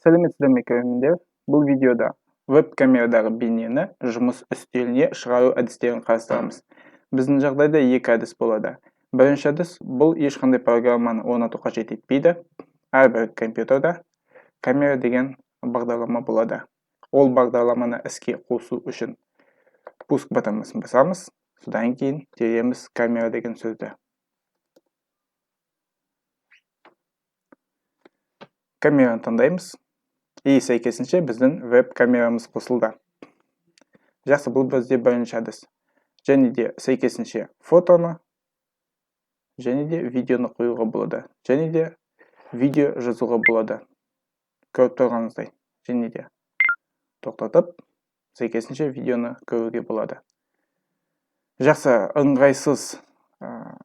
Сәлеметсіздер ме көрермендер? Бұл видеода веб-камерадағы бейнені жұмыс үстеліне шығару әдістерін қарастырамыз. Біздің жағдайда екі әдіс болады. Бірінші әдіс бұл ешқандай программаны орнату қажет етпейді. Әрбір компьютерда камера деген бағдарлама болады. Ол бағдарламаны іске қосу үшін пуск батасын басамыз, содан кейін тереміз камера деген сөзді. Камераны таңдаймыз. И сәйкесінше біздің веб-камерамыз қосылды. Жақсы, бұл бізде бірінші әдіс. Және де сәйкесінше фотоны және де видеоны қоюға болады. Және де видео жазуға болады. Көріп тұрғаныңыздай. Және де тоқтатып, сәйкесінше видеоны көруге болады. Жақсы, ыңғайсыз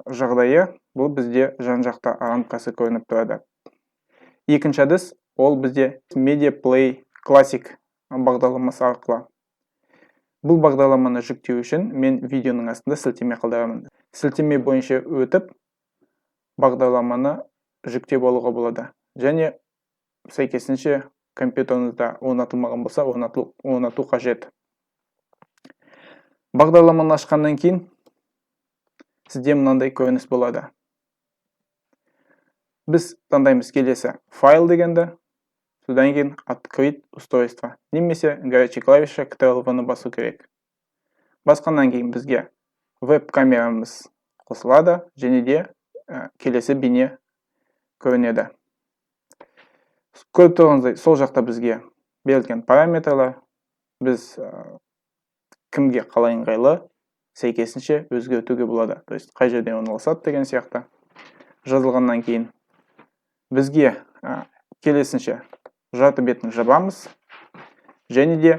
жағдайы бұл бізде жан-жақта рамкасы көрініп тұрады. Екінші әдіс ол бізде Media Play Classic бағдарламасы арқылы. Бұл бағдарламаны жүктеу үшін мен видеоның астында сілтеме қалдырамын. Сілтеме бойынша өтіп, бағдарламаны жүктеп алуға болады. Және сәйкесінше компьютеріңізде орнатылмаған болса, орнату қажет. Бағдарламаны ашқаннан кейін сізде мынандай көрініс болады. Біз таңдаймыз келесі файл дегенді, содан кейін открыть устройство, немесе горячий клавиша Ctrl-V-ны басу керек. Басқаннан кейін бізге веб-камерамыз қосылады, және де келесі бейне көрінеді. Көріп тұрғаныңыздай, сол жақта бізге берілген параметрлар, біз кімге қалай ыңғайлы сәйкесінше өзгертуге болады. То есть қай жерде орналасады деген сияқты. Жазылғаннан кейін бізге келесінше жарты бетін жабамыз. Және де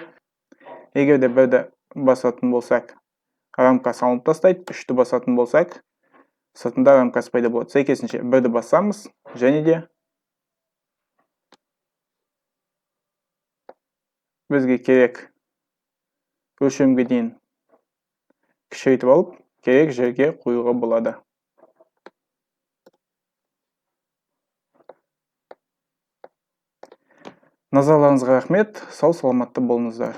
егер де бірді басатын болсақ, рамка салынып тастайды. Үшті басатын болсақ, сыртында рамкасы пайда болады. Сәйкесінше бірді басамыз, және де бізге керек өлшемге дейін кішірейтіп алып, керек жерге қоюға болады. Назарларыңызға рахмет, сау саламатты болыңыздар.